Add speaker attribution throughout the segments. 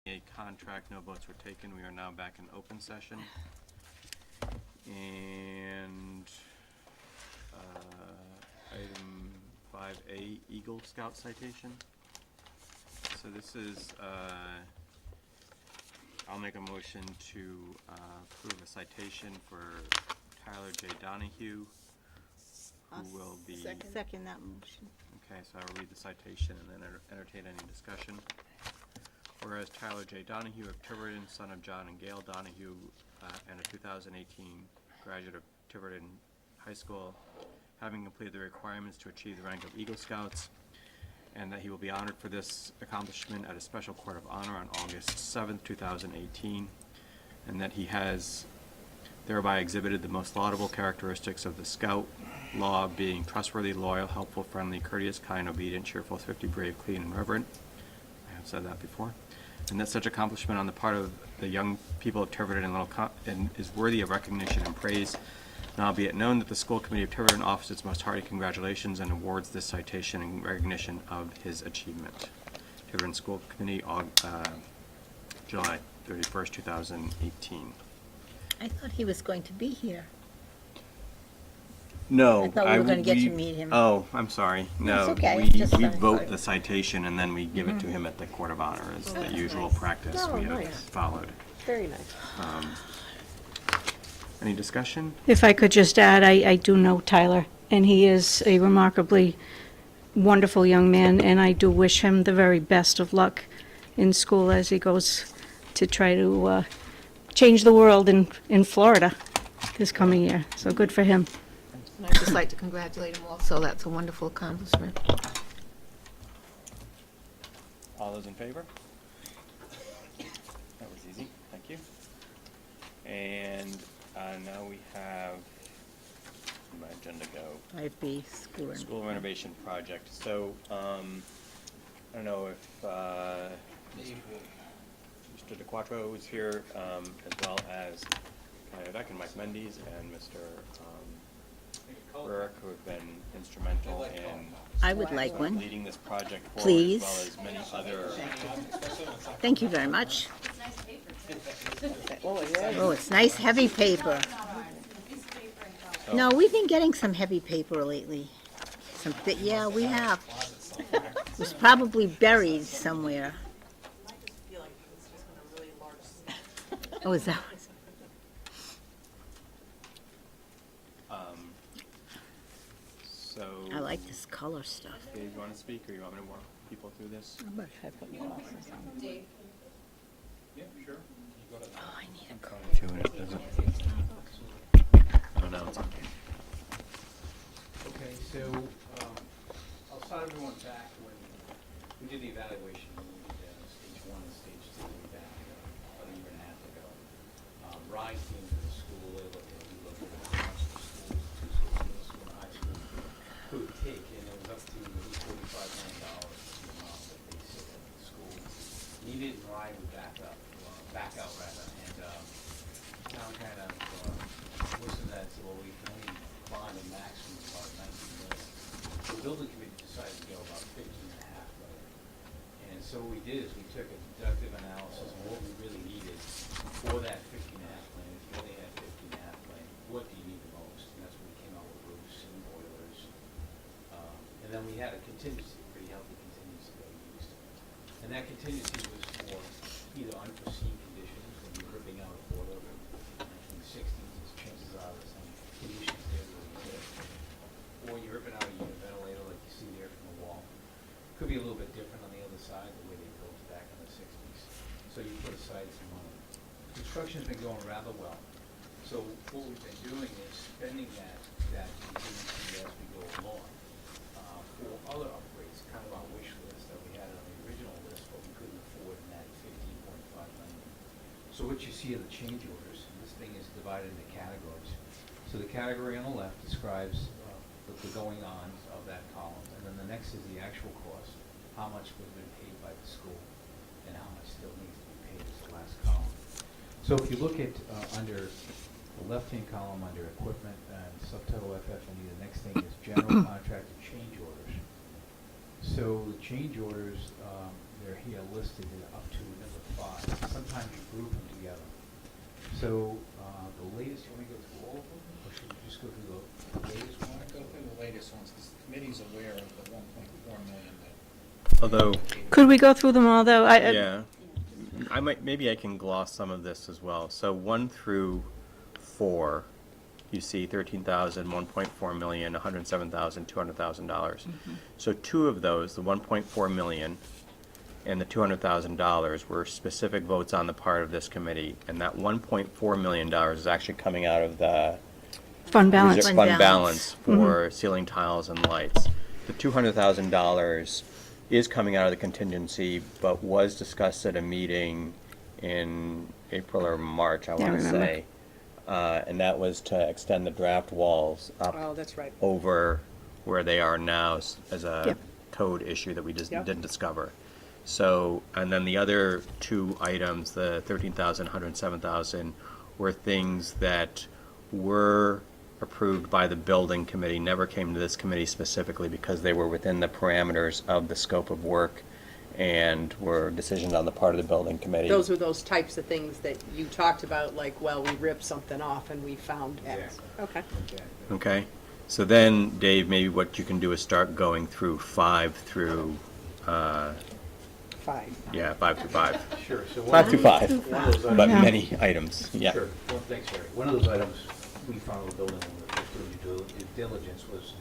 Speaker 1: A contract, no votes were taken. We are now back in open session. And item 5A, Eagle Scout citation. So this is, I'll make a motion to approve a citation for Tyler J. Donahue, who will be...
Speaker 2: Second that motion.
Speaker 1: Okay, so I'll read the citation and then entertain any discussion. Whereas Tyler J. Donahue of Tiverton, son of John and Gail Donahue, and a 2018 graduate of Tiverton High School, having completed the requirements to achieve the rank of Eagle Scouts, and that he will be honored for this accomplishment at a special court of honor on August 7th, 2018, and that he has thereby exhibited the most laudable characteristics of the Scout law, being trustworthy, loyal, helpful, friendly, courteous, kind, obedient, cheerful, thrifty, brave, clean, and reverent. I have said that before. And that such accomplishment on the part of the young people of Tiverton and is worthy of recognition and praise. Now be it known that the school committee of Tiverton offers its most hearty congratulations and awards this citation in recognition of his achievement. Tiverton School Committee, July 31st, 2018.
Speaker 2: I thought he was going to be here.
Speaker 1: No,
Speaker 2: I thought we were going to get to meet him.
Speaker 1: Oh, I'm sorry. No,
Speaker 2: It's okay.
Speaker 1: we,
Speaker 2: It's just
Speaker 1: we
Speaker 2: fine.
Speaker 1: vote the citation and then we give it to him at the court of honor as the usual practice
Speaker 3: Oh,
Speaker 1: we have
Speaker 3: nice.
Speaker 1: followed.
Speaker 3: Very nice.
Speaker 1: Any discussion?
Speaker 4: If I could just add, I do know Tyler, and he is a remarkably wonderful young man, and I do wish him the very best of luck in school as he goes to try to change the world in Florida this coming year. So good for him.
Speaker 3: And I'd just like to congratulate him also. That's a wonderful accomplishment.
Speaker 1: All those in favor? That was easy, thank you. And now we have, where'd my agenda go?
Speaker 2: 5B, school renovation.
Speaker 1: School renovation project. So, I don't know if Mr. DeQuattro is here, as well as Kyle Beck and Mike Mendes and Mr. Burke, who have been instrumental in
Speaker 2: I would like one.
Speaker 1: leading this project forward,
Speaker 2: Please.
Speaker 1: as well as many other.
Speaker 2: Thank you very much.
Speaker 3: Oh, yeah.
Speaker 2: Oh, it's nice, heavy paper. No, we've been getting some heavy paper lately. Yeah, we have. It was probably buried somewhere. Oh, is that what?
Speaker 1: So.
Speaker 2: I like this color stuff.
Speaker 1: Dave, you want to speak, or you want me to walk people through this?
Speaker 2: Oh, I need a color.
Speaker 1: Two, and it doesn't. Oh, no, it's on.
Speaker 5: Okay, so I'll start everyone back when we did the evaluation. We did stage 1 and stage 2 back about a year and a half ago. Ryan came to the school, we looked at how much the schools, 2 schools, middle school and high school, could take, and it was up to $45 million, the amount that they said that the school needed, and Ryan would back out rather, and town kind of listened to that, so well, we can only bond a maximum of about 19 million. The building committee decided to go about 15.5 million. And so what we did is we took a deductive analysis of what we really needed for that 15.5 million. If you only had 15.5 million, what do you need the most? And that's when we came out with roofs and boilers. And then we had a contingency, a pretty healthy contingency that we used. And that contingency was for either unforeseen conditions, when you're ripping out a boiler from the 1960s, chances are there's some conditions there that exist. Or you're ripping out a unit ventilator like you see there from the wall. Could be a little bit different on the other side, the way they built it back in the 60s. So you put aside some money. Construction's been going rather well. So what we've been doing is spending that contingency as we go along for other upgrades, kind of our wish list that we had on the original list, but we couldn't afford in that 15.5 million. So what you see are the change orders, and this thing is divided into categories. So the category on the left describes the going on of that column, and then the next is the actual cost, how much was been paid by the school, and how much still needs to be paid as the last column. So if you look at under the left-hand column under equipment and subtitle FF&E, the next thing is general contractor change orders. So the change orders, they're here listed up to number 5. group them together. So, the latest, you want me to go through all of them, or should we just go through the latest one?
Speaker 6: Go through the latest ones, because the committee's aware of the 1.4 million that.
Speaker 1: Although,
Speaker 4: Could we go through them all, though?
Speaker 1: yeah, maybe I can gloss some of this as well. So 1 through 4, you see 13,000, 1.4 million, 107,000, $200,000. So 2 of those, the 1.4 million and the $200,000, were specific votes on the part of this committee, and that $1.4 million is actually coming out of the
Speaker 4: Fund balance.
Speaker 1: reserve
Speaker 2: Fund
Speaker 1: fund balance for ceiling tiles and lights. The $200,000 is coming out of the contingency, but was discussed at a meeting in April or March, I want to
Speaker 4: remember.
Speaker 1: say. And that was to extend the draft walls up
Speaker 7: Oh, that's right.
Speaker 1: over where they are now as a
Speaker 4: Yep.
Speaker 1: code issue that we just
Speaker 7: Yep.
Speaker 1: didn't discover. So, and then the other 2 items, the 13,000, 107,000, were things that were approved by the building committee, never came to this committee specifically because they were within the parameters of the scope of work and were decisions on the part of the building committee.
Speaker 7: Those were those types of things that you talked about, like, well, we ripped something off and we found X.
Speaker 5: Exactly.
Speaker 7: Okay.
Speaker 5: Okay.
Speaker 1: Okay, so then, Dave, maybe what you can do is start going through 5 through,
Speaker 7: 5.
Speaker 1: 5 through 5.
Speaker 5: Sure, so
Speaker 1: 5 through 5,
Speaker 5: one of those
Speaker 1: but
Speaker 5: items.
Speaker 1: many items, yeah.
Speaker 5: Sure, well, thanks, Harry. One of those items we found in the building when we were doing due diligence was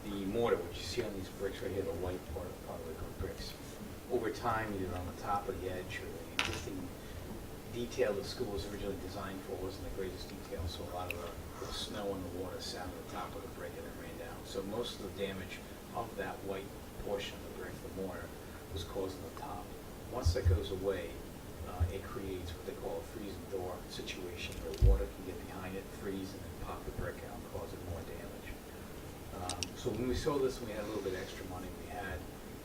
Speaker 5: the mortar, which you see on these bricks right here, the white part of the bricks. Over time, either on the top of the edge or the existing detail the school was originally designed for wasn't the greatest detail, so a lot of the snow and the water sat on the top of the brick and it rained down. So most of the damage of that white portion of the brick, the mortar, was caused on the top. Once that goes away, it creates what they call a freeze and thaw situation where water can get behind it, freeze, and then pop the brick out, causing more damage. So when we saw this and we had a little bit extra money we had,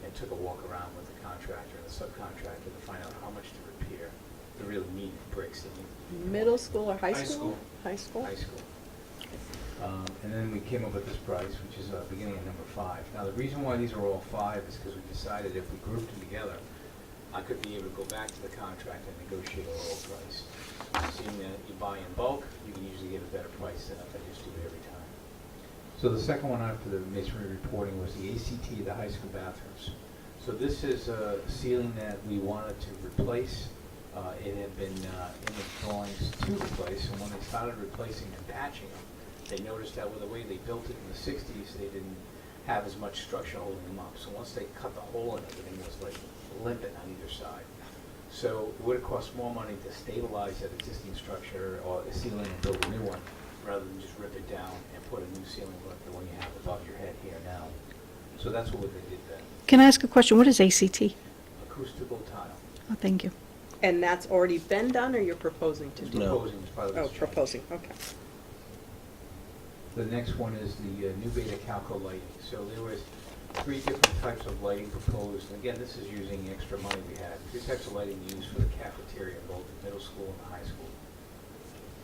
Speaker 5: and took a walk around with the contractor and the subcontractor to find out how much to repair the really neat bricks that you.
Speaker 7: Middle school or high
Speaker 5: High
Speaker 7: school?
Speaker 5: school.
Speaker 7: High school?
Speaker 5: High school. And then we came up with this price, which is beginning at number 5. Now, the reason why these are all 5 is because we decided if we grouped them together, I could be able to go back to the contractor and negotiate a lower price. Seeing that you buy in bulk, you can usually get a better price than if I just do it every time. So the second one after the masonry reporting was the ACT of the high school bathrooms. So this is a ceiling that we wanted to replace. It had been in the drawings to replace, and when they started replacing and patching them, they noticed that with the way they built it in the 60s, they didn't have as much structure holding them up. So once they cut the hole in, everything was like limping on either side. So it would have cost more money to stabilize that existing structure or a ceiling and build a new one, rather than just rip it down and put a new ceiling like the one you have above your head here now. So that's what they did then.
Speaker 4: Can I ask a question? What is ACT?
Speaker 5: Acoustical tile.
Speaker 4: Oh, thank you.
Speaker 7: And that's already been done, or you're proposing to do?
Speaker 1: No.
Speaker 5: Proposing as part of this
Speaker 7: Oh,
Speaker 5: change.
Speaker 7: proposing, okay.
Speaker 5: The next one is the new beta Calco lighting. So there was 3 different types of lighting proposed. And again, this is using extra money we had. 3 types of lighting used for the cafeteria, both the middle school and the high school.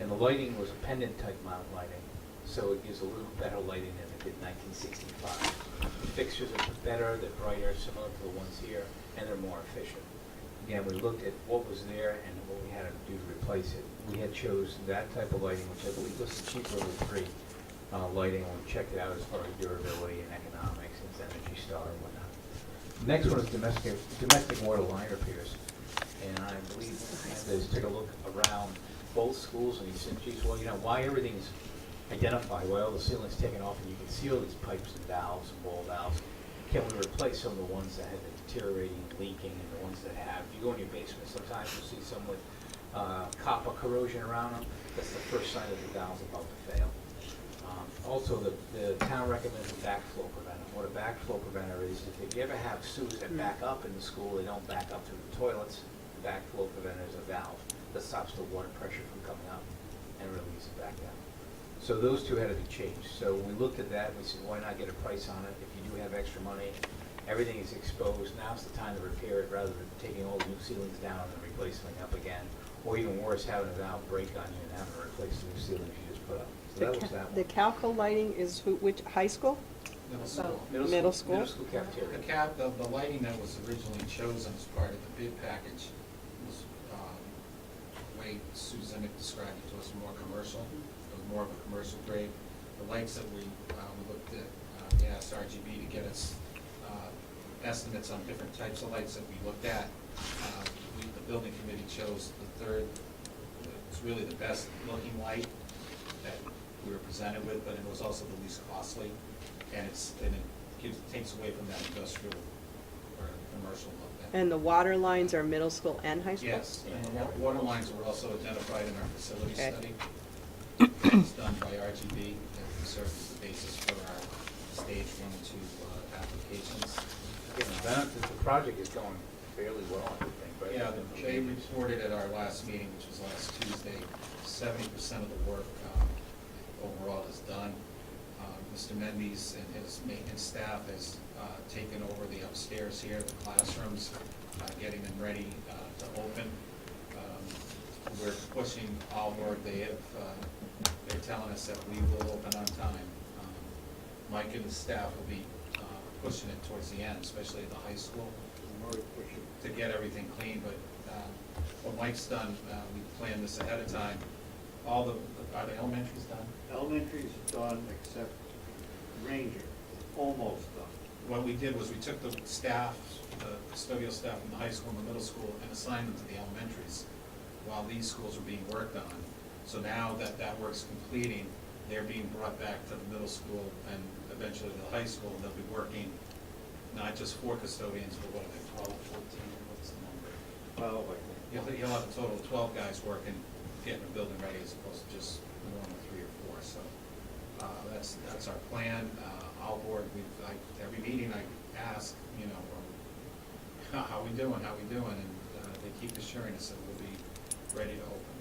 Speaker 5: And the lighting was a pendant type mount lighting, so it gives a little better lighting than it did in 1965. The fixtures are better, they're brighter, similar to the ones here, and they're more efficient. Again, we looked at what was there and what we had to do to replace it. We had chosen that type of lighting, which I believe was the cheaper of the 3 lighting, and we checked it out as far as durability and economics and Energy Star and whatnot. The next one is domestic water line repairs. And I believe Amanda took a look around both schools and he said, geez, well, you know, why everything's identified, why all the ceiling's taken off and you can see all these pipes and valves and wall valves. Can we replace some of the ones that have been deteriorating, leaking, and the ones that have? If you go in your basement, sometimes you'll see some with copper corrosion around them. That's the first sign that the valve's about to fail. Also, the town recommends a backflow preventer. What a backflow preventer is, if you ever have sewers that back up in the school, they don't back up through the toilets. The backflow preventer is a valve that stops the water pressure from coming up and release it back down. So those 2 had to be changed. So when we looked at that, we said, why not get a price on it? If you do have extra money, everything is exposed. Now's the time to repair it rather than taking all the new ceilings down and replacing them up again. Or even worse, having a valve break on you and having to replace the new ceilings you just put up. So that was that
Speaker 7: The
Speaker 5: one.
Speaker 7: Calco lighting is which, high school?
Speaker 6: Middle school.
Speaker 7: Middle school?
Speaker 5: Middle school cafeteria.
Speaker 6: The lighting that was originally chosen as part of the bid package was Susan described it to us, more commercial. It was more of a commercial grade. The lights that we looked at, we asked RGB to get us estimates on different types of lights that we looked at. The building committee chose the third, it's really the best looking light that we were presented with, but it was also the least costly. And it takes away from that industrial or commercial look.
Speaker 7: And the water lines are middle school and high school?
Speaker 6: Yes, and the water lines were also identified in our facility
Speaker 7: Okay.
Speaker 6: study. It's done by RGB, and serves as the basis for our stage 1 and 2 applications.
Speaker 5: The project is going fairly well, I would think, right?
Speaker 6: Yeah, they reported at our last meeting, which was last Tuesday, 70% of the work overall is done. Mr. Mendes and his maintenance staff has taken over the upstairs here, the classrooms, getting them ready to open. We're pushing all work. They're telling us that we will open on time. Mike and his staff will be pushing it towards the end, especially at the high school, to get everything clean. But what Mike's done, we planned this ahead of time. Are the elementaries done?
Speaker 8: Elementary's done except Ranger, almost done.
Speaker 6: What we did was we took the staff, the custodial staff from the high school and the middle school, and assigned them to the elementaries while these schools were being worked on. So now that that work's completing, they're being brought back to the middle school and eventually to the high school. They'll be working not just 4 custodians, but what are they, 12, 14, what's the number?
Speaker 8: Well, I think.
Speaker 6: You'll have a total of 12 guys working, getting the building ready as opposed to just 1 or 3 or 4. So that's our plan. All board, every meeting I ask, how we doing, and they keep assuring us that we'll be ready to open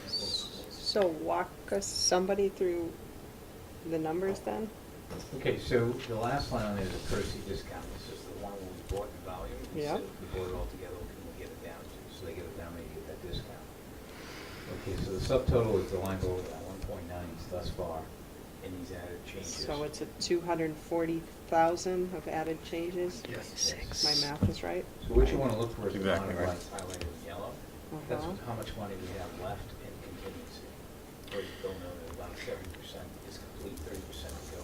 Speaker 6: at both schools.
Speaker 7: So walk us, somebody through the numbers then?
Speaker 5: Okay, so the last line on there is a courtesy discount. This is the one where we bought in volume.
Speaker 7: Yeah.
Speaker 5: So we bought it all together, what can we get it down to? So they get it down, they get that discount. Okay, so the subtotal is the line below that, 1.9 thus far, and these added changes.
Speaker 7: So it's a 240,000 of added changes?
Speaker 6: Yes.
Speaker 7: My math is right?
Speaker 5: So what you want to look for is the
Speaker 1: Exactly
Speaker 5: amount of
Speaker 1: right.
Speaker 5: lines highlighted in yellow. That's how much money we have left in contingency. Or you don't know that about 70% is complete, 30% to go.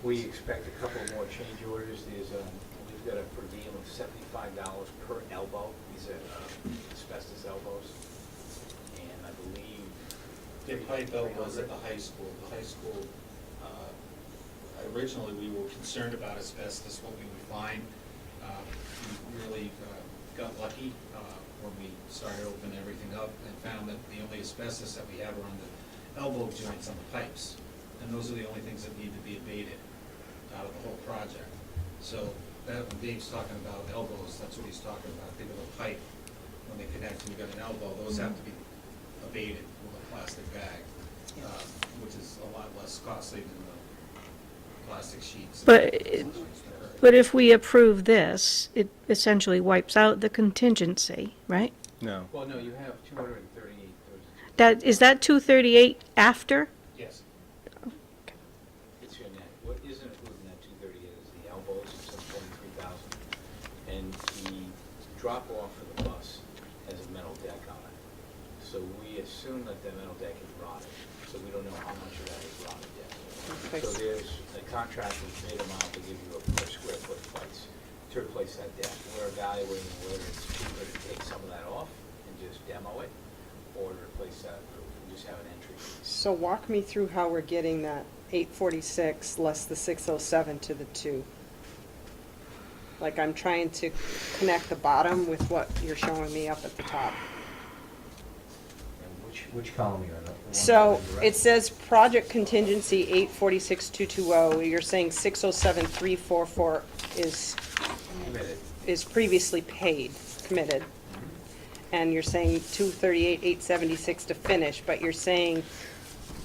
Speaker 5: We expect a couple more change orders. We've got a per diem of $75 per elbow. These are asbestos elbows. And I believe
Speaker 6: The pipe elbows at the high school. The high school, originally, we were concerned about asbestos, what we would find. We really got lucky when we started opening everything up and found that the only asbestos that we have are on the elbow joints on the pipes. And those are the only things that need to be abated out of the whole project. So when Dave's talking about elbows, that's what he's talking about. Think of a pipe, when they connect, and you've got an elbow, those have to be abated with a plastic bag, which is a lot less costly than the plastic sheets.
Speaker 4: But if we approve this, it essentially wipes out the contingency, right?
Speaker 1: No.
Speaker 5: well, no, you have 238.
Speaker 4: Is that 238 after?
Speaker 6: Yes.
Speaker 5: It's your net. What isn't included in that 238 is the elbows of some 43,000. And the drop off for the bus has a metal deck on it. So we assume that the metal deck is rotted. So we don't know how much of that is rotted yet.
Speaker 7: Okay.
Speaker 5: So there's a contract with bid amount to give you a per square foot price to replace that deck. We're evaluating whether it's cheaper to take some of that off and just demo it, or to replace that roof and just have an entry.
Speaker 7: So walk me through how we're getting that 846 less the 607 to the 2. Like I'm trying to connect the bottom with what you're showing me up at the top.
Speaker 5: And which column are you in? The one
Speaker 7: So
Speaker 5: on the right?
Speaker 7: it says project contingency 846,220. You're saying 607,344
Speaker 5: Committed.
Speaker 7: is previously paid, committed. And you're saying 238,876 to finish, but you're saying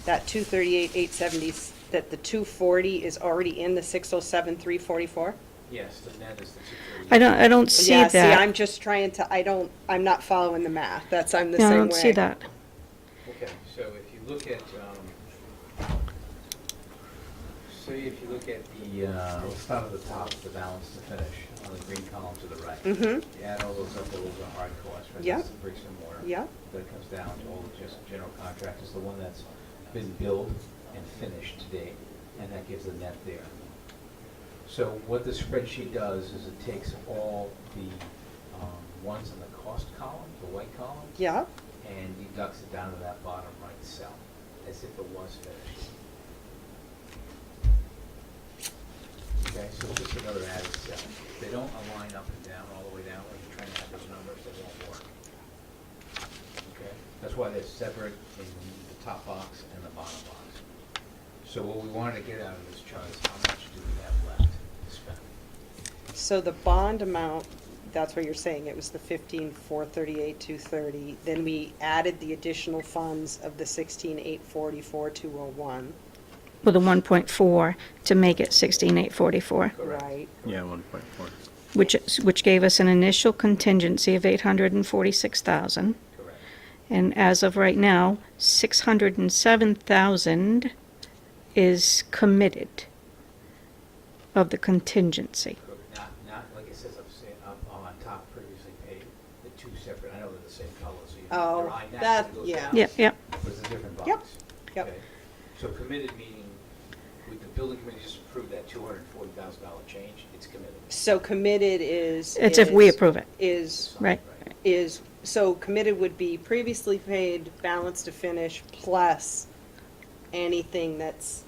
Speaker 7: that 238,870, that the 240 is already in the 607,344?
Speaker 5: Yes, the net is the 238.
Speaker 4: I don't see
Speaker 7: Yeah,
Speaker 4: that.
Speaker 7: see, I'm just trying to, I'm not following the math. I'm the
Speaker 4: No,
Speaker 7: same way.
Speaker 4: I don't see that.
Speaker 5: Okay, so if you look at, say if you look at the, let's start at the top, the balance to finish. on the green column to the right.
Speaker 7: Mm-hmm,
Speaker 5: You add all those up, those are hard costs, right?
Speaker 7: Yeah.
Speaker 5: That's the bricks and mortar.
Speaker 7: yeah,
Speaker 5: But it comes down to all just general contractors, the one that's been billed and finished to date, and that gives the net there. So what the spreadsheet does is it takes all the ones in the cost column, the white column,
Speaker 7: yeah.
Speaker 5: and deducts it down to that bottom right cell, as if it was finished. Okay, so it's just another added cell. They don't align up and down, all the way down, when you're trying to add those numbers, they won't work. Okay, that's why they're separate in the top box and the bottom box. So what we wanted to get out of this chart is how much do we have left to spend?
Speaker 7: So the bond amount, that's what you're saying, it was the 15,438,230. Then we added the additional funds of the 16,844,201.
Speaker 4: With a 1.4 to make it 16,844,
Speaker 5: Correct.
Speaker 7: Right.
Speaker 1: Yeah, 1.4.
Speaker 4: which gave us an initial contingency of 846,000.
Speaker 5: Correct.
Speaker 4: And as of right now, 607,000 is committed of the contingency.
Speaker 5: Not like it says up on top previously paid, the two separate, I know they're the same color, so you.
Speaker 7: Oh,
Speaker 5: your eye naturally
Speaker 7: that-
Speaker 5: goes
Speaker 7: yeah.
Speaker 5: down,
Speaker 4: Yep, yep.
Speaker 5: But it's a different box.
Speaker 7: Yep, yep.
Speaker 5: Okay. So committed meaning, with the building committee just approved that $240,000 change, it's committed.
Speaker 7: So committed is.
Speaker 4: It's if we
Speaker 7: is-
Speaker 4: approve it.
Speaker 7: Is,
Speaker 4: Right.
Speaker 7: is, so committed would be previously paid, balance to finish, plus anything that's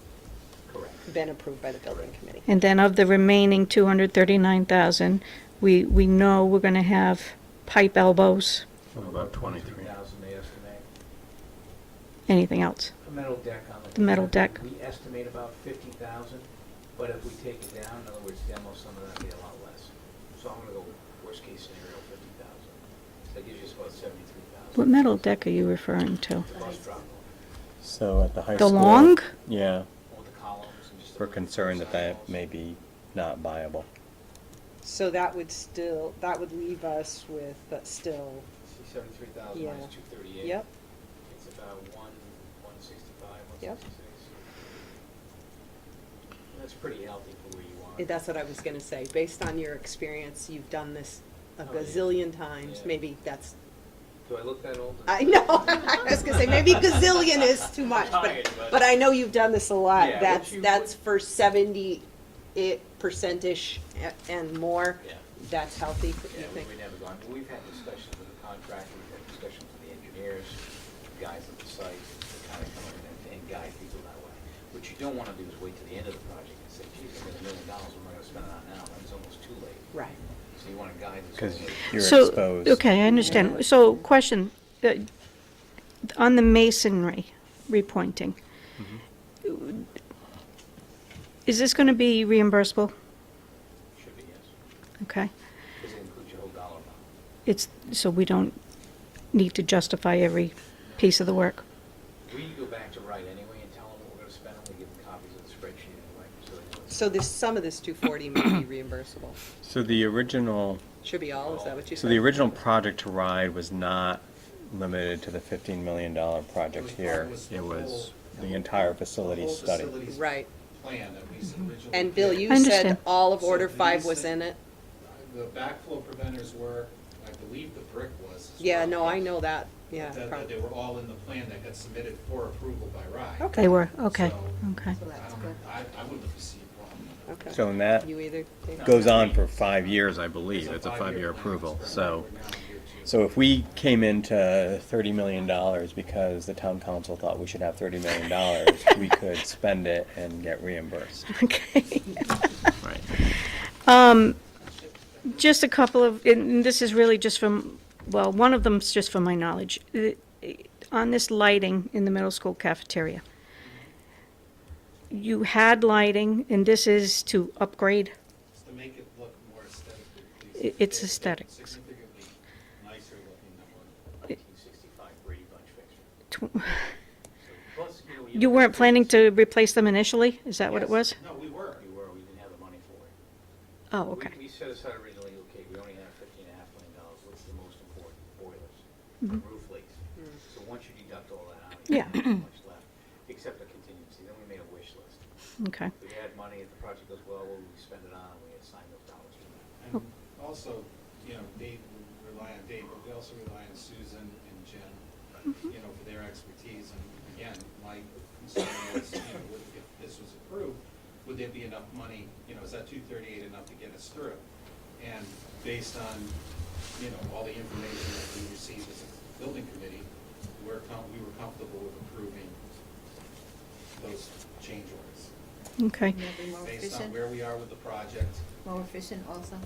Speaker 5: Correct.
Speaker 7: been approved by the building committee.
Speaker 4: And then of the remaining 239,000, we know we're gonna have pipe elbows,
Speaker 1: About 23.
Speaker 5: 23,000 they estimate.
Speaker 4: anything else.
Speaker 5: A metal deck on the.
Speaker 4: The metal deck.
Speaker 5: We estimate about 50,000, but if we take it down, in other words, demo some of that, it'd be a lot less. So I'm gonna go worst case scenario, 50,000. That gives you about 73,000.
Speaker 4: What metal deck are you referring to?
Speaker 5: The bus drop,
Speaker 1: So at the high
Speaker 4: The
Speaker 1: school.
Speaker 4: long?
Speaker 1: Yeah,
Speaker 5: all the columns and just. the
Speaker 1: we're concerned that that
Speaker 5: sidewalls.
Speaker 1: may be not viable.
Speaker 7: So that would still, that would leave us with, but still,
Speaker 5: See, 73,000
Speaker 7: Yeah.
Speaker 5: minus 238.
Speaker 7: yep,
Speaker 5: It's about 165,
Speaker 7: Yep.
Speaker 5: 166. That's pretty healthy for where you are.
Speaker 7: that's what I was gonna say. Based on your experience, you've done this a
Speaker 5: Oh, yeah.
Speaker 7: gazillion times,
Speaker 5: Yeah.
Speaker 7: maybe that's,
Speaker 5: Do I look that old?
Speaker 7: I know, I was gonna say, maybe gazillion is too much,
Speaker 5: Tired,
Speaker 7: but I know you've done this a lot.
Speaker 5: Yeah,
Speaker 7: That's,
Speaker 5: but you
Speaker 7: that's
Speaker 5: would-
Speaker 7: for 70% and more.
Speaker 5: Yeah.
Speaker 7: That's healthy, you
Speaker 5: Yeah,
Speaker 7: think?
Speaker 5: we never gone, we've had discussions with the contractor, we've had discussions with the engineers, guys at the site, to kind of come in and guide people that way. What you don't wanna do is wait till the end of the project and say, geez, I got $1 million, what am I gonna spend it on now? And it's almost too late.
Speaker 7: Right.
Speaker 5: So you wanna guide this.
Speaker 1: Because
Speaker 5: whole way.
Speaker 1: you're
Speaker 4: So,
Speaker 1: exposed.
Speaker 4: okay, I understand. So, question, on the masonry repointing, is this gonna be reimbursable?
Speaker 5: Should be, yes,
Speaker 4: Okay.
Speaker 5: because it includes your whole dollar amount.
Speaker 4: It's, so we don't need to justify every piece of the work.
Speaker 5: We go back to Wright anyway and tell them what we're gonna spend, and we give them copies of the spreadsheet anyway, so they know. it's-
Speaker 7: So this, some of this 240 may be reimbursable.
Speaker 1: So the original,
Speaker 7: Should be all, is that what you said?
Speaker 1: so the original project to ride was not limited to the $15 million project here. It was the entire facility
Speaker 6: whole
Speaker 1: study.
Speaker 6: facilities
Speaker 7: Right.
Speaker 6: Plan that we originally.
Speaker 7: And Bill,
Speaker 6: did.
Speaker 7: you
Speaker 4: I
Speaker 7: said
Speaker 4: understand.
Speaker 7: all of
Speaker 6: So
Speaker 7: order
Speaker 6: these
Speaker 7: 5 was
Speaker 6: things-
Speaker 7: in it?
Speaker 6: The backflow preventers were, I believe the brick was as
Speaker 7: Yeah,
Speaker 6: well.
Speaker 7: no, I know that, yeah.
Speaker 6: That
Speaker 7: prob-
Speaker 6: they were all in the plan that got submitted for approval by RIDE.
Speaker 7: Okay.
Speaker 4: They were, okay,
Speaker 6: So,
Speaker 4: okay.
Speaker 7: So that's
Speaker 6: I don't,
Speaker 7: good.
Speaker 6: I wouldn't foresee a problem.
Speaker 7: Okay.
Speaker 1: So and that
Speaker 7: You either, Dave?
Speaker 1: goes on for 5 years, I believe. It's a
Speaker 6: five-year
Speaker 1: five-year
Speaker 6: plan.
Speaker 1: approval.
Speaker 6: We're
Speaker 1: So,
Speaker 6: now in year 2.
Speaker 1: so if we came into $30 million because the town council thought we should have $30 million, we could spend it and get reimbursed.
Speaker 4: Okay.
Speaker 1: Right.
Speaker 4: Just a couple of, and this is really just from, well, one of them's just for my knowledge. On this lighting in the middle school cafeteria, you had lighting, and this is to upgrade?
Speaker 6: It's to make it look more aesthetically
Speaker 4: It's
Speaker 6: pleasing.
Speaker 4: aesthetics.
Speaker 6: Significantly nicer looking than what.
Speaker 5: 1965 Brady Bunch fixture.
Speaker 4: Tw-
Speaker 5: So, plus,
Speaker 4: You weren't planning to replace them initially? Is that what it was?
Speaker 6: No, we were.
Speaker 5: We didn't have the money for it.
Speaker 4: Oh, okay.
Speaker 5: We set aside originally, okay, we only have $15.5 million, what's the most important? Boilers,
Speaker 4: Mhm.
Speaker 5: roof leaks. So once you deduct all that out,
Speaker 4: Yeah.
Speaker 5: you don't have much left, except a contingency, then we made a wish list.
Speaker 4: Okay.
Speaker 5: If we had money, if the project goes well, what would we spend it on, and we assign those dollars to that.
Speaker 6: And also, you know, Dave, we rely on Dave, but we also rely on Susan and Jim, you know, for their expertise. And again, my concern was, you know, if this was approved, would there be enough money, you know, is that 238 enough to get us through? And based on, you know, all the information that we received as a building committee, we were comfortable with approving those change orders.
Speaker 4: Okay.
Speaker 3: Will that be more
Speaker 6: Based on
Speaker 3: efficient?
Speaker 6: where we are with the project.
Speaker 3: More efficient also,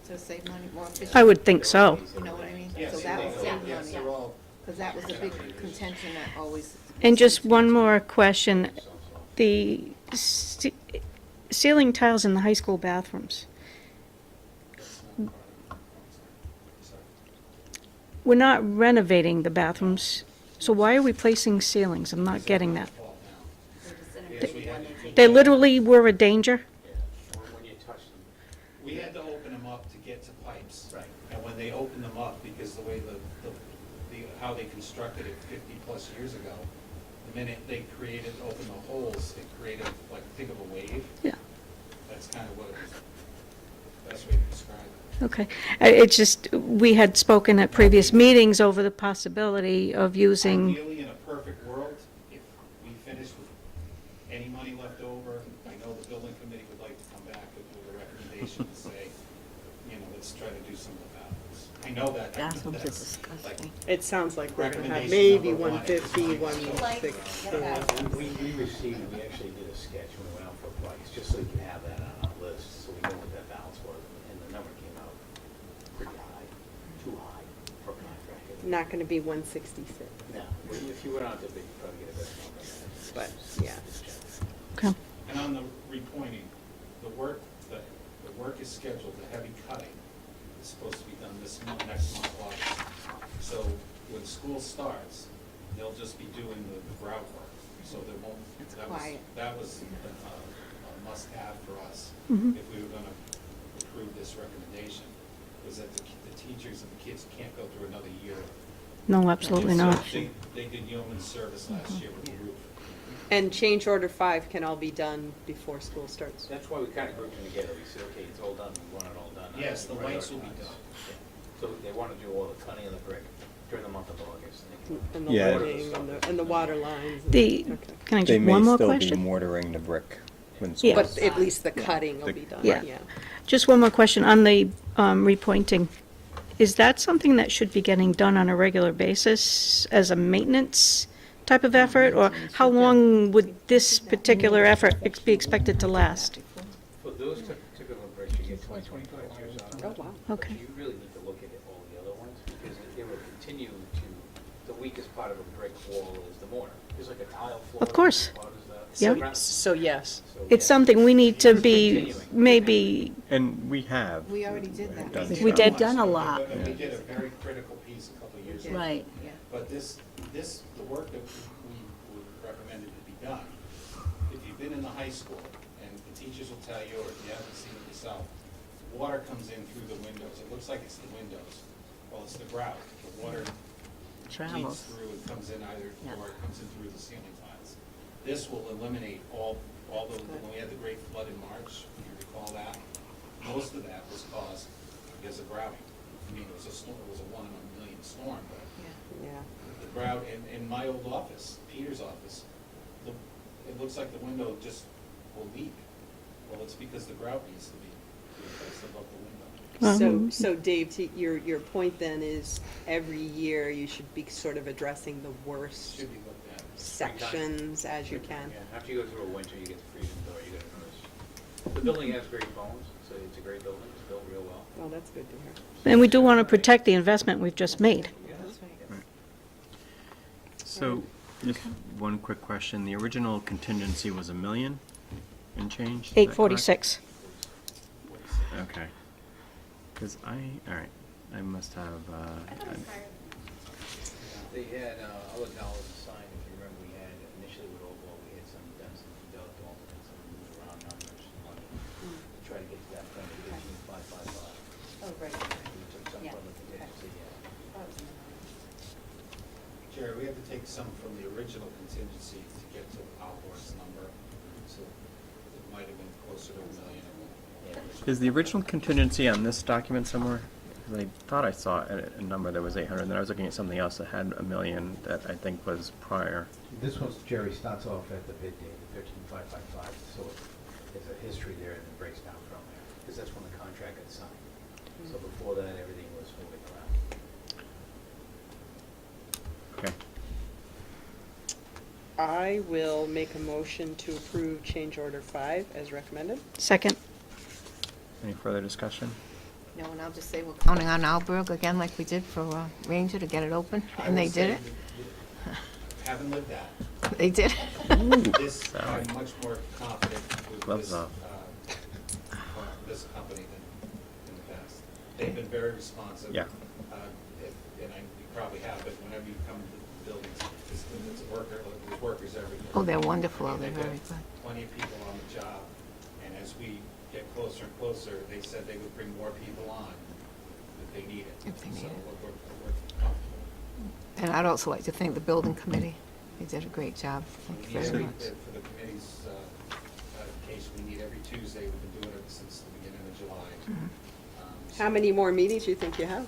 Speaker 3: to save money, more efficient?
Speaker 4: I would think so.
Speaker 3: You know what I mean?
Speaker 6: Yes,
Speaker 3: So that will save
Speaker 6: yes,
Speaker 3: money,
Speaker 6: they're all.
Speaker 3: because that was a big contention that always.
Speaker 4: And just one more question. The ceiling tiles in the high school bathrooms, we're not renovating the bathrooms, so why are we placing ceilings? I'm not getting that.
Speaker 6: Yes, we had to-
Speaker 4: They literally were a danger?
Speaker 5: When you touch them.
Speaker 6: We had to open them up to get to pipes.
Speaker 5: Right.
Speaker 6: And when they opened them up, because the way how they constructed it 50-plus years ago, the minute they opened the holes, it created, like, think of a wave.
Speaker 4: Yeah.
Speaker 6: That's kind of what it was, best way to describe it.
Speaker 4: Okay. It's just, we had spoken at previous meetings over the possibility of using,
Speaker 6: Ideally, in a perfect world, if we finished with any money left over, I know the building committee would like to come back with a recommendation to say, you know, let's try to do some of the bathrooms. I know that.
Speaker 2: Bathrooms are
Speaker 6: that's, like,
Speaker 2: disgusting.
Speaker 7: It sounds like we're gonna have
Speaker 6: Recommendation
Speaker 7: maybe
Speaker 6: number one.
Speaker 7: 150,
Speaker 9: Like,
Speaker 7: 160.
Speaker 5: We received, we actually did a sketch when we went out for a price, just so you can have that on our list, so we know what that balance was, and the number came out pretty high, too high for a contractor.
Speaker 7: Not gonna be 166,
Speaker 5: No, if you went out to bid, you'd probably get a better number than that.
Speaker 7: but, yeah.
Speaker 4: okay.
Speaker 6: And on the repointing, the work is scheduled, the heavy cutting is supposed to be done this month, next month, August. So when school starts, they'll just be doing the grout work, so there won't,
Speaker 3: It's
Speaker 6: that
Speaker 3: quiet.
Speaker 6: was a must-have for us
Speaker 4: Mhm.
Speaker 6: if we were gonna approve this recommendation, was that the teachers and the kids can't go through another year.
Speaker 4: No, absolutely not.
Speaker 6: They did yeoman's service last year with the roof.
Speaker 7: And change order 5 can all be done before school starts.
Speaker 5: That's why we kind of grouped them together, we said, okay, it's all done, we want it all done.
Speaker 6: Yes, the lights will be done.
Speaker 5: So they want to do all the cutting of the brick during the month of August.
Speaker 7: And the
Speaker 10: Yeah.
Speaker 7: lighting and the water lines. and-
Speaker 4: The,
Speaker 7: okay.
Speaker 4: can I
Speaker 10: They
Speaker 4: just,
Speaker 10: may
Speaker 4: one more
Speaker 10: still be
Speaker 4: question?
Speaker 10: mortaring the brick when
Speaker 4: Yeah.
Speaker 10: school
Speaker 7: But at least the cutting will be done,
Speaker 4: Yeah.
Speaker 7: yeah.
Speaker 4: Just one more question on the repointing. Is that something that should be getting done on a regular basis as a maintenance type of effort? Or how long would this particular effort be expected to last?
Speaker 5: For those particular bricks, you get 25 years out of it.
Speaker 7: Oh, wow.
Speaker 4: Okay.
Speaker 5: You really need to look at all the other ones, because it will continue to, the weakest part of a brick wall is the mortar. It's like a tile floor.
Speaker 4: Of course.
Speaker 5: How does that-
Speaker 4: Yep.
Speaker 5: ground-
Speaker 7: So, yes.
Speaker 5: so,
Speaker 4: It's
Speaker 5: yeah.
Speaker 4: something we need to be, maybe,
Speaker 10: And we have.
Speaker 3: We already did that.
Speaker 10: done
Speaker 2: We did
Speaker 10: some.
Speaker 2: done a lot.
Speaker 6: And we did a very critical piece a couple of years ago.
Speaker 2: Right.
Speaker 3: Yeah.
Speaker 6: But the work that we recommended to be done, if you've been in the high school, and the teachers will tell you, or if you haven't seen it yourself, water comes in through the windows. It looks like it's the windows. Well, it's the grout. The water leaks
Speaker 2: Travels.
Speaker 6: through and comes in either,
Speaker 2: Yeah.
Speaker 6: or it comes in through the ceiling tiles. This will eliminate all the, when we had the great flood in March, if you recall that, most of that was caused because of grouting. I mean, it was a storm, it was a 1 in a million storm, but
Speaker 7: Yeah.
Speaker 6: the grout in my old office, Peter's office, it looks like the window just will leak. Well, it's because the grout needs to be replaced above the window.
Speaker 7: So Dave, your point then is every year you should be sort of addressing the worst
Speaker 6: Should be looked at.
Speaker 7: sections as you can.
Speaker 5: Yeah, after you go through a winter, you get the freezing door, you gotta notice. The building has great bones, so it's a great building, it's built real well.
Speaker 7: Oh, that's good to hear.
Speaker 4: and we do want to protect the investment we've just made.
Speaker 3: That's right.
Speaker 1: So, just one quick question. The original contingency was $1 million and change? is that correct?
Speaker 4: 846.
Speaker 1: Okay. Because all right, I must have,
Speaker 5: They had other dollars assigned, if you remember, we had initially with overall, we had some done some deduct alternates and moved around numbers, money, to try to get to that point of 18,555.
Speaker 9: Oh, right.
Speaker 5: We took some
Speaker 9: Yeah.
Speaker 5: from the contingency, yeah.
Speaker 9: That was in the line.
Speaker 6: Jerry, we have to take some from the original contingency to get to our worst number, so it might have been closer to $1 million.
Speaker 10: Is the original contingency on this document somewhere? 'Cause I thought I saw a number that was 800, then I was looking at something else that had $1 million that I think was prior.
Speaker 11: This one's, Jerry, starts off at the bid date, 13,555, so there's a history there and it breaks down from there, because that's when the contract got signed. So before that, everything was moving around.
Speaker 10: Okay.
Speaker 7: I will make a motion to approve change order 5 as recommended.
Speaker 4: Second.
Speaker 10: Any further discussion?
Speaker 3: No, and I'll just say we're counting on Alberg again like we did for Ranger to get it open,
Speaker 6: I
Speaker 3: and they
Speaker 6: will
Speaker 3: did
Speaker 6: say
Speaker 3: it.
Speaker 6: that Haven't lived that.
Speaker 3: They did.
Speaker 6: This,
Speaker 10: Sorry.
Speaker 6: I'm much more confident with
Speaker 10: Gloves
Speaker 6: this,
Speaker 10: off.
Speaker 6: This company than in the past. They've been very responsive.
Speaker 10: Yeah.
Speaker 6: And you probably have, but whenever you come to the buildings, it's a worker, there's workers everywhere.
Speaker 3: Oh, they're wonderful.
Speaker 6: And
Speaker 3: They're
Speaker 6: they've
Speaker 3: very
Speaker 6: got
Speaker 3: good.
Speaker 6: plenty of people on the job, and as we get closer and closer, they said they would bring more people on if they need it.
Speaker 3: If they need it.
Speaker 6: So we're comfortable.
Speaker 3: And I'd also like to thank the building committee. They did a great job. Thank you
Speaker 6: We need
Speaker 3: very
Speaker 6: every-
Speaker 3: much.
Speaker 6: For the committee's case, we meet every Tuesday. We've been doing it since the beginning of July.
Speaker 7: How many more meetings do you think you have?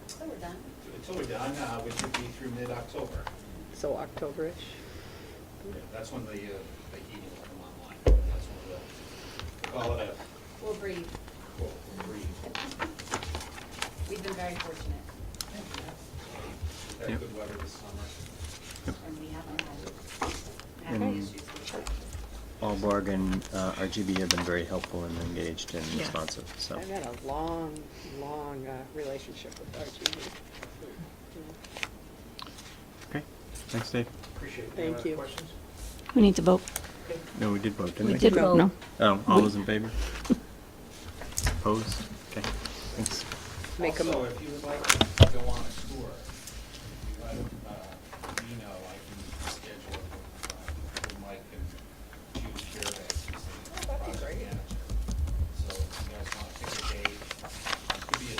Speaker 9: So we're done.
Speaker 6: Until we're done, we should be through mid-October.
Speaker 7: So October-ish?
Speaker 6: Yeah, that's when the heating will come online. That's when we'll call it a
Speaker 9: We'll breathe.
Speaker 6: full breathe.
Speaker 9: We've been very fortunate,
Speaker 6: We've had good weather this summer.
Speaker 9: and we haven't had
Speaker 10: And
Speaker 9: issues with that.
Speaker 10: Allborg and RGB have been very helpful and engaged and
Speaker 3: Yeah.
Speaker 10: responsive, so.
Speaker 7: I've had a long, long relationship with RGB.
Speaker 10: Okay, thanks, Dave.
Speaker 11: Appreciate it.
Speaker 7: Thank you.
Speaker 11: Questions?
Speaker 4: We need to vote.
Speaker 10: No, we did vote, didn't we?
Speaker 4: We did vote, no?
Speaker 10: Oh, all those in favor? Opposed? Okay, thanks.
Speaker 7: Make a
Speaker 6: Also,
Speaker 7: mo-
Speaker 6: if you would like to go on a tour, if you let me know, I can schedule who Mike can choose Fairbanks as the project manager. So if you guys want to pick a date, it could be a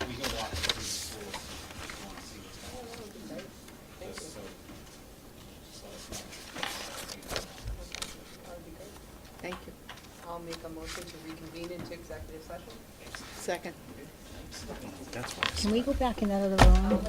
Speaker 6: we can walk through the schools if you want to see what's going on. Just so, just let us know.
Speaker 3: Thank you.
Speaker 7: I'll make a motion to reconvene into executive session.
Speaker 3: Second.
Speaker 10: That's why.
Speaker 2: Can we go back in that other room?